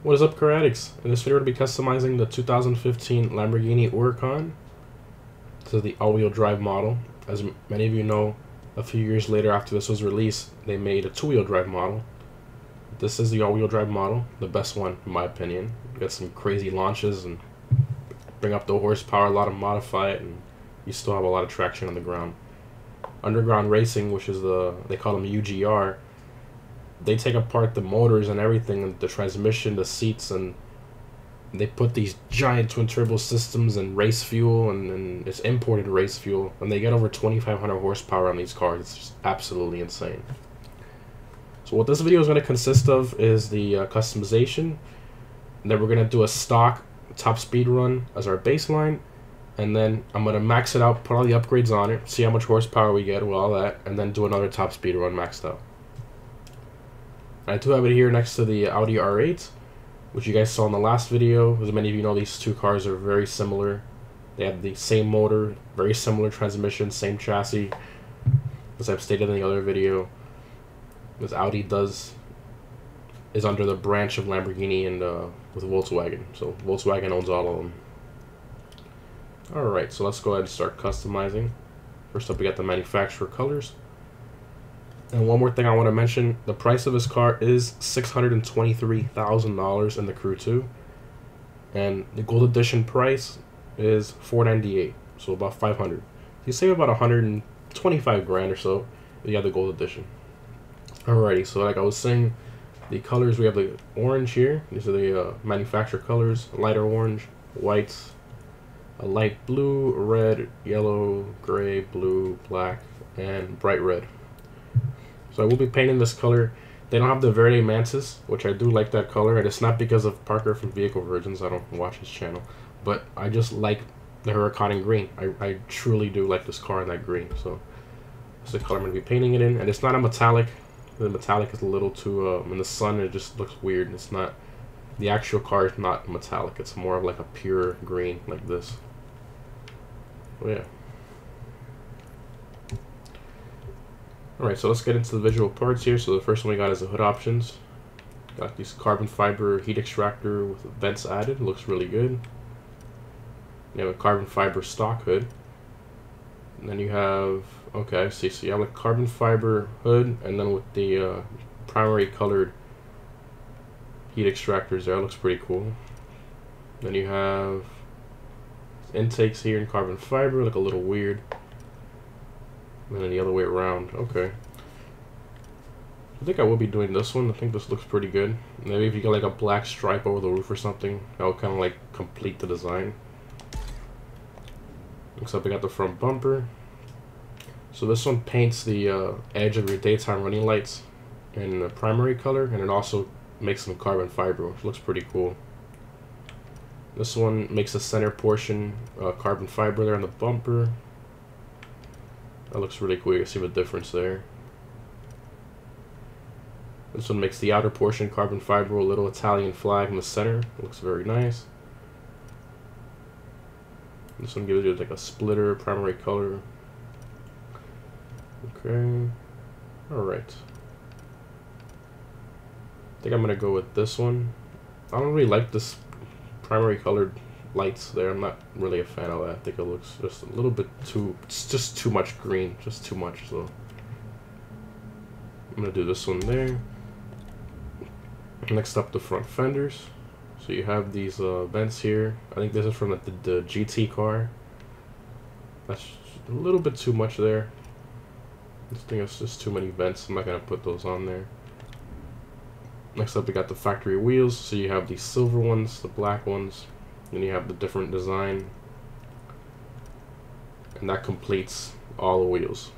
What is up, car addicts? In this video, we're going to be customizing the 2015 Lamborghini Huracan to the all-wheel drive model. As many of you know, a few years later after this was released, they made a two-wheel drive model. This is the all-wheel drive model, the best one in my opinion. Got some crazy launches and bring up the horsepower, a lot of modify it, and you still have a lot of traction on the ground. Underground Racing, which is they call them UGR, they take apart the motors and everything, the transmission, the seats, and they put these giant twin turbo systems and race fuel, and it's imported race fuel, and they get over 2,500 horsepower on these cars. It's just absolutely insane. So what this video is going to consist of is the customization, and then we're going to do a stock top speed run as our baseline, and then I'm going to max it out, put all the upgrades on it, see how much horsepower we get with all that, and then do another top speed run maxed out. I do have it here next to the Audi R8, which you guys saw in the last video. As many of you know, these two cars are very similar. They have the same motor, very similar transmission, same chassis, as I've stated in the other video. This Audi is under the branch of Lamborghini and with Volkswagen. So Volkswagen owns all of them. Alright, so let's go ahead and start customizing. First up, we got the manufacturer colors. And one more thing I want to mention, the price of this car is $623,000 in the Crew 2. And the Gold Edition price is $498, so about $500. You save about $125 grand or so if you have the Gold Edition. Alrighty, so like I was saying, the colors, we have the orange here. These are the manufacturer colors: lighter orange, white, a light blue, red, yellow, gray, blue, black, and bright red. So I will be painting this color. They don't have the Verde Mantis, which I do like that color, and it's not because of Parker from Vehicle Virgins. I don't watch his channel, but I just like the Huracan in green. I truly do like this car in that green. So that's the color I'm going to be painting it in, and it's not a metallic. The metallic is a little too in the sun. It just looks weird. It's not, the actual car is not metallic. It's more of like a pure green like this. Oh yeah. Alright, so let's get into the visual parts here. So the first one we got is the hood options. Got these carbon fiber heat extractor with vents added. Looks really good. You have a carbon fiber stock hood. And then you have, okay, I see. So you have a carbon fiber hood, and then with the primary colored heat extractors there. That looks pretty cool. Then you have intakes here in carbon fiber. Look a little weird. And then the other way around. Okay. I think I will be doing this one. I think this looks pretty good. Maybe if you get like a black stripe over the roof or something, that will kind of like complete the design. Looks like we got the front bumper. So this one paints the edge of your daytime running lights in the primary color, and it also makes some carbon fiber, which looks pretty cool. This one makes the center portion carbon fiber there on the bumper. That looks really cool. You can see the difference there. This one makes the outer portion carbon fiber, a little Italian flag in the center. It looks very nice. This one gives you like a splitter primary color. Okay. Alright. I think I'm gonna go with this one. I don't really like this primary colored lights there. I'm not really a fan of that. I think it looks just a little bit too, it's just too much green, just too much. So I'm gonna do this one there. Next up, the front fenders. So you have these vents here. I think this is from the GT car. That's a little bit too much there. I think it's just too many vents. I'm not gonna put those on there. Next up, we got the factory wheels. So you have these silver ones, the black ones. Then you have the different design, and that completes all the wheels.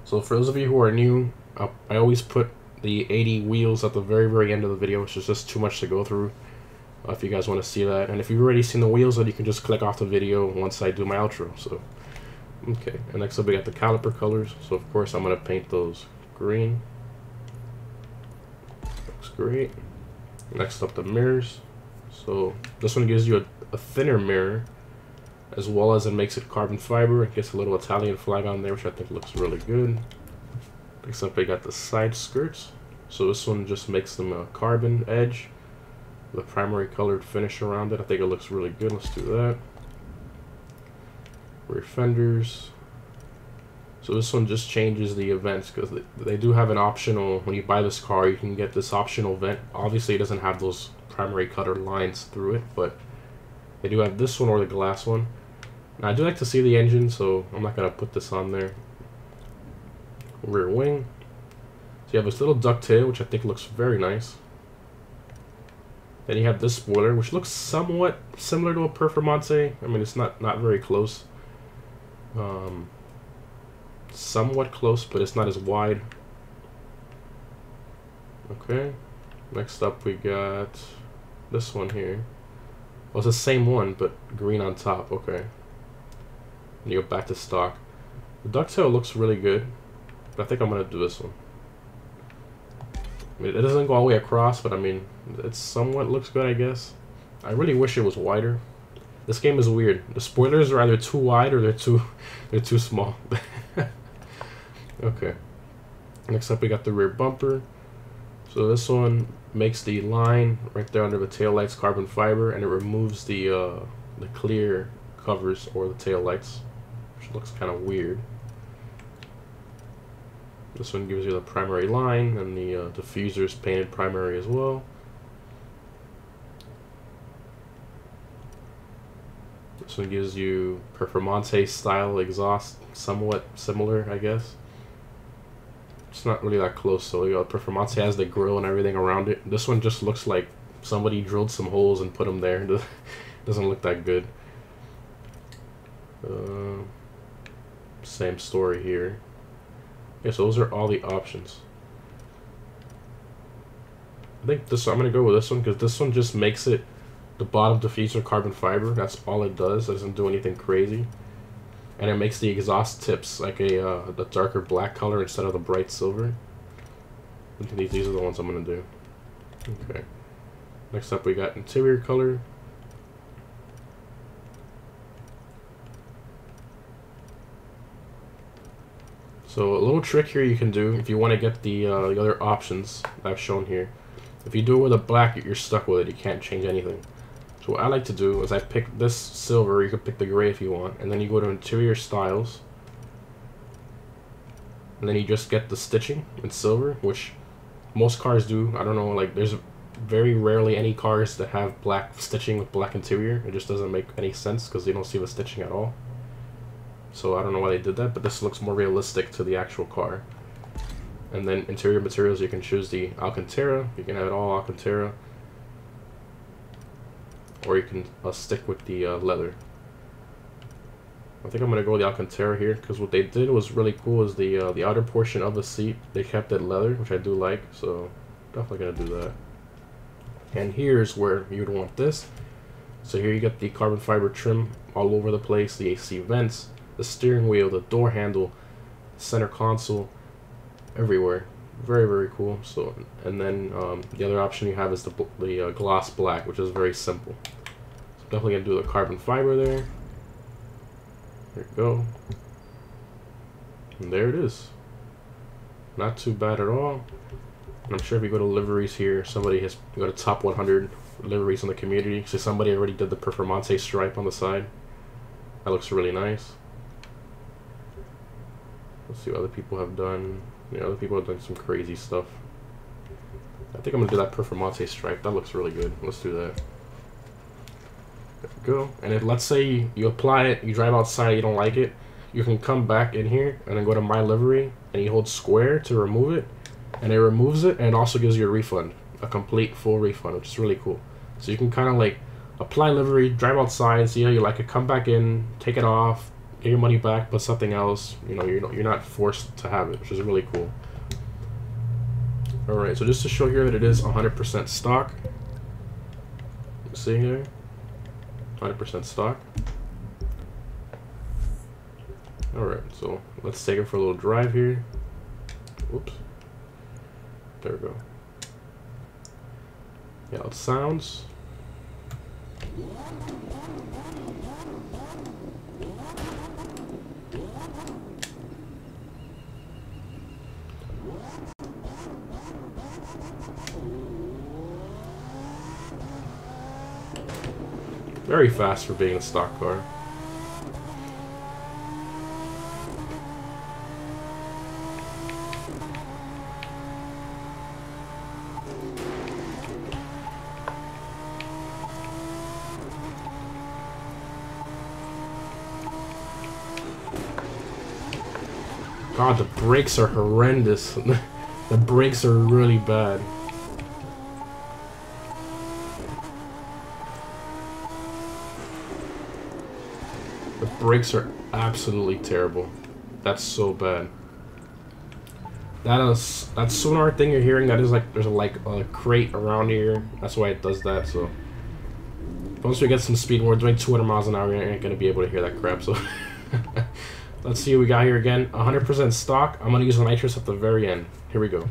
So for those of you who are new, I always put the 80 wheels at the very end of the video, which is just too much to go through if you guys want to see that. And if you've already seen the wheels, then you can just click off the video once I do my outro. So okay, and next up we got the caliper colors. So of course I'm going to paint those green. Looks great. Next up, the mirrors. So this one gives you a thinner mirror, as well as it makes it carbon fiber. It gets a little Italian flag on there, which I think looks really good. Except they got the side skirts. So this one just makes them a carbon edge. the primary colored finish around it. I think it looks really good. Let's do that. Rear fenders. So this one just changes the events because they do have an optional, when you buy this car, you can get this optional vent. Obviously it doesn't have those primary cutter lines through it, but they do have this one or the glass one. Now I do like to see the engine, so I'm not going to put this on there. Rear wing. So you have this little ducktail, which I think looks very nice. Then you have this spoiler, which looks somewhat similar to a Performante. I mean, it's not very close. Somewhat close, but it's not as wide. Okay. Next up, we got this one here. Well, it's the same one, but green on top. Okay. And you go back to stock. The ducktail looks really good, but I think I'm gonna do this one. I mean, it doesn't go all the way across, but I mean, it somewhat looks good, I guess. I really wish it was wider. This game is weird. The spoilers are either too wide or they're too small. Okay. Next up, we got the rear bumper. So this one makes the line right there under the taillights carbon fiber, and it removes the clear covers or the taillights, which looks kind of weird. This one gives you the primary line, and the diffuser is painted primary as well. This one gives you Performante style exhaust, somewhat similar, I guess. It's not really that close, so you know, Performante has the grill and everything around it. This one just looks like somebody drilled some holes and put them there. Doesn't look that good. Same story here. Yeah, so those are all the options. I think this, I'm gonna go with this one because this one just makes it the bottom diffuser carbon fiber. That's all it does. It doesn't do anything crazy, and it makes the exhaust tips like the darker black color instead of the bright silver. I think these are the ones I'm gonna do. Okay. Next up, we got interior color. So a little trick here you can do if you want to get the other options that I've shown here. If you do it with a black, you're stuck with it. You can't change anything. So what I like to do is I pick this silver. You can pick the gray if you want, and then you go to interior styles, and then you just get the stitching in silver, which most cars do. I don't know, like there's very rarely any cars that have black stitching with black interior. It just doesn't make any sense because you don't see the stitching at all. So I don't know why they did that, but this looks more realistic to the actual car. And then interior materials, you can choose the Alcantara. You can have it all Alcantara, or you can stick with the leather. I think I'm gonna go with the Alcantara here because what they did was really cool. Is the outer portion of the seat they kept it leather, which I do like. So definitely gonna do that. And here's where you'd want this. So here you get the carbon fiber trim all over the place, the AC vents, the steering wheel, the door handle, center console, everywhere. Very, very cool. So, and then the other option you have is the gloss black, which is very simple. So definitely gonna do the carbon fiber there. There you go. And there it is. Not too bad at all. And I'm sure if you go to liveries here, somebody has go to top 100 liveries in the community. So somebody already did the Performante stripe on the side. That looks really nice. Let's see what other people have done. Yeah, other people have done some crazy stuff. I think I'm gonna do that Performante stripe. That looks really good. Let's do that. There we go. And if let's say you apply it, you drive outside, you don't like it, you can come back in here and then go to My Livery and you hold square to remove it, and it removes it, and it also gives you a refund, a complete full refund, which is really cool. So you can kind of like apply livery, drive outside, see how you like it, come back in, take it off, get your money back, put something else. You know, you're not forced to have it, which is really cool. All right, so just to show here that it is 100% stock. See here, 100% stock. All right, so let's take it for a little drive here. Oops. There we go. Yeah, it sounds. Very fast for being a stock car. God, the brakes are horrendous. The brakes are really bad. The brakes are absolutely terrible. That's so bad. That sonar thing you're hearing, that is like, there's a crate around here. That's why it does that, so. Once we get some speed, we're doing 200 miles an hour, you ain't gonna be able to hear that crap, so. Let's see what we got here again. 100% stock. I'm gonna use the nitrous at the very end. Here we go.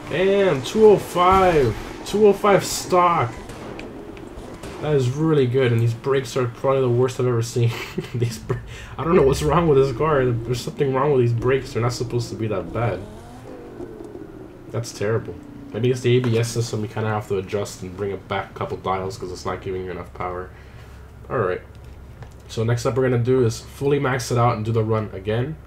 Damn, 205. 205 stock. That is really good, and these brakes are probably the worst I've ever seen. I don't know what's wrong with this car. There's something wrong with these brakes. They're not supposed to be that bad. That's terrible. Maybe it's the ABS system. We kind of have to adjust and bring it back a couple dials because it's not giving you enough power. Alright. So next up we're going to do is fully max it out and do the run again.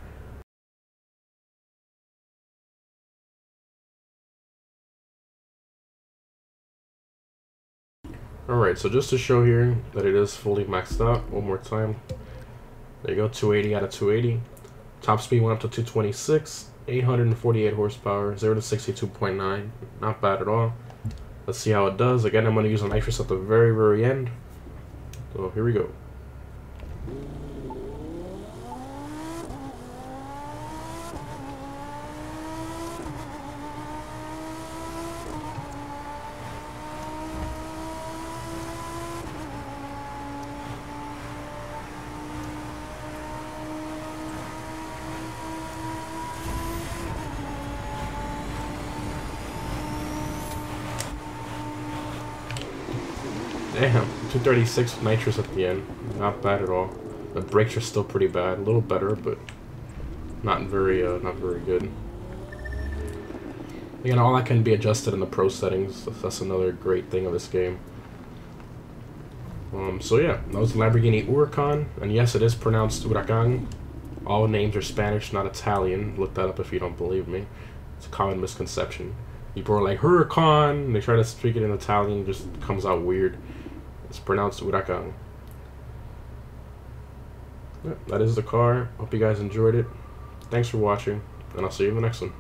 Alright, so just to show here that it is fully maxed out, one more time. There you go, 280 out of 280. Top speed went up to 226, 848 horsepower, 0 to 62.9. Not bad at all. Let's see how it does. Again, I'm going to use a nitrous at the very, very end. So here we go. Damn, 236 nitrous at the end. Not bad at all. The brakes are still pretty bad. A little better, but not very good. Again, all that can be adjusted in the pro settings. That's another great thing of this game. So yeah, that was the Lamborghini Huracan, and yes, it is pronounced Huracan. All names are Spanish, not Italian. Look that up if you don't believe me. It's a common misconception. People are like Huracan, and they try to speak it in Italian, it just comes out weird. It's pronounced Huracan. Yeah, that is the car. Hope you guys enjoyed it. Thanks for watching, and I'll see you in the next one.